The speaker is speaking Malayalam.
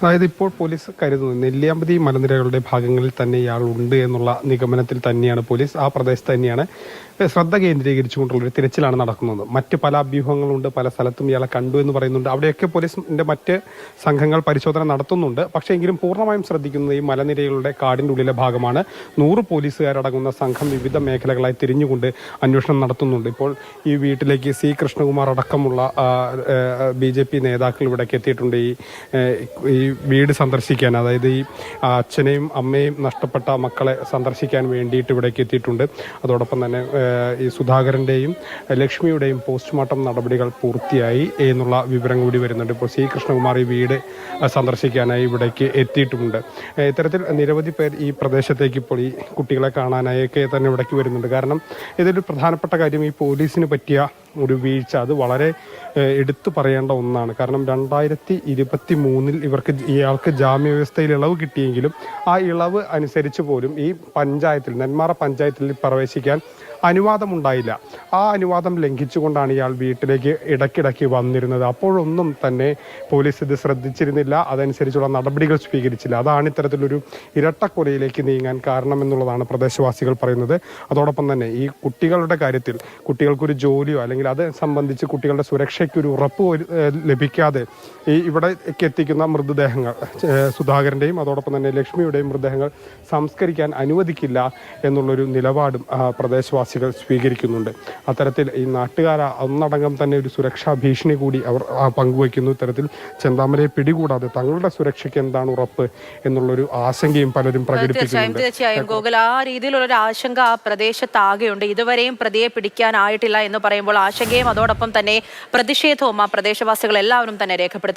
അതായത് ഇപ്പോൾ പോലീസ് കരുതുന്നത് നെല്ലിയാമ്പതി മലനിരകളുടെ ഭാഗങ്ങളിൽ തന്നെ ഇയാൾ ഉണ്ട് എന്നുള്ള നിഗമനത്തിൽ തന്നെയാണ് പോലീസ് ആ പ്രദേശത്ത് തന്നെയാണ് ശ്രദ്ധ കേന്ദ്രീകരിച്ചുകൊണ്ടുള്ള ഒരു തിരച്ചിലാണ് നടക്കുന്നത്. മറ്റ് പല അഭ്യൂഹങ്ങളുണ്ട്, പല സ്ഥലത്തും ഇയാളെ കണ്ടു എന്ന് പറയുന്നുണ്ട്. അവിടെയൊക്കെ പോലീസിന്റെ മറ്റ് സംഘങ്ങൾ പരിശോധന നടത്തുന്നുണ്ട്. പക്ഷേ എങ്കിലും പൂർണ്ണമായും ശ്രദ്ധിക്കുന്നത് ഈ മലനിരകളുടെ കാടിൻ്റെ ഉള്ളിലെ ഭാഗമാണ്. 100 പോലീസുകാരടങ്ങുന്ന സംഘം വിവിധ മേഖലകളായി തിരിഞ്ഞുകൊണ്ട് അന്വേഷണം നടത്തുന്നുണ്ട്. ഇപ്പോൾ ഈ വീട്ടിലേക്ക് സി കൃഷ്ണകുമാർ അടക്കമുള്ള BJP നേതാക്കൾ ഇവിടേക്ക് എത്തിയിട്ടുണ്ട്. ഈ വീട് സന്ദർശിക്കാൻ, അതായത് ഈ അച്ഛനെയും അമ്മയും നഷ്ടപ്പെട്ട മക്കളെ സന്ദർശിക്കാൻ വേണ്ടിയിട്ട് ഇവിടേക്ക് എത്തിയിട്ടുണ്ട്. അതോടൊപ്പം തന്നെ ഈ സുധാകരൻ്റെയും ലക്ഷ്മിയുടെയും പോസ്റ്റ്മോർട്ടം നടപടികൾ പൂർത്തിയായി എന്നുള്ള വിവരം കൂടി വരുന്നുണ്ട്. ഇപ്പോൾ സി കൃഷ്ണകുമാർ ഈ വീട് സന്ദർശിക്കാനായി ഇവിടേക്ക് എത്തിയിട്ടുമുണ്ട്. ഇത്തരത്തിൽ നിരവധി പേർ ഈ പ്രദേശത്തേക്ക് ഇപ്പോൾ ഈ കുട്ടികളെ കാണാനായൊക്കെ തന്നെ ഇവിടേക്ക് വരുന്നുണ്ട്. കാരണം ഇതൊരു പ്രധാനപ്പെട്ട കാര്യം, ഈ പോലീസിന് പറ്റിയ ഒരു വീഴ്ച അത് വളരെ എടുത്തു പറയേണ്ട ഒന്നാണ്. കാരണം 2023 ഇയാൾക്ക് ജാമ്യവ്യവസ്ഥയിൽ ഇളവ് കിട്ടിയെങ്കിലും ആ ഇളവ് അനുസരിച്ച് പോലും ഈ പഞ്ചായത്തിൽ, നെന്മാറ പഞ്ചായത്തിൽ പ്രവേശിക്കാൻ അനുവാദമുണ്ടായില്ല. ആ അനുവാദം ലംഘിച്ചുകൊണ്ടാണ് ഇയാൾ വീട്ടിലേക്ക് ഇടയ്ക്കിടയ്ക്ക് വന്നിരുന്നത്. അപ്പോഴൊന്നും തന്നെ പോലീസ് ഇത് ശ്രദ്ധിച്ചിരുന്നില്ല, അതനുസരിച്ചുള്ള നടപടികൾ സ്വീകരിച്ചില്ല. അതാണ് ഇത്തരത്തിലൊരു ഇരട്ടക്കൊലയിലേക്ക് നീങ്ങാൻ കാരണമെന്നുള്ളതാണ് പ്രദേശവാസികൾ പറയുന്നത്. അതോടൊപ്പം തന്നെ ഈ കുട്ടികളുടെ കാര്യത്തിൽ കുട്ടികൾക്കൊരു ജോലിയോ അല്ലെങ്കിൽ അത് സംബന്ധിച്ച് കുട്ടികളുടെ സുരക്ഷയ്ക്കൊരു ഉറപ്പ് ലഭിക്കാതെ ഈ ഇവിടേക്ക് എത്തിക്കുന്ന മൃതദേഹങ്ങൾ, സുധാകരൻ്റെയും അതോടൊപ്പം തന്നെ ലക്ഷ്മിയുടെയും മൃതദേഹങ്ങൾ സംസ്കരിക്കാൻ അനുവദിക്കില്ല എന്നുള്ളൊരു നിലപാടും പ്രദേശവാസികൾ സ്വീകരിക്കുന്നുണ്ട്. അത്തരത്തിൽ ഈ നാട്ടുകാർ ഒന്നടങ്കം തന്നെ ഒരു സുരക്ഷാ ഭീഷണി കൂടി അവർ പങ്കുവയ്ക്കുന്നു. ഇത്തരത്തിൽ ചെന്താമരയെ പിടികൂടാതെ തങ്ങളുടെ സുരക്ഷയ്ക്ക് എന്താണ് ഉറപ്പ് എന്നുള്ളൊരു ആശങ്കയും പലരും പ്രകടിപ്പിക്കുന്നുണ്ട്. തീർച്ചയായും ഗോകുൽ, ആ രീതിയിലുള്ളൊരു ആശങ്ക ആ പ്രദേശത്താകെയുണ്ട്. ഇതുവരെയും പ്രതിയെ പിടിക്കാനായിട്ടില്ല എന്ന് പറയുമ്പോൾ ആശങ്കയും അതോടൊപ്പം തന്നെ പ്രതിഷേധവും ആ പ്രദേശവാസികൾ എല്ലാവരും തന്നെ രേഖപ്പെടുത്തുകയാണ്.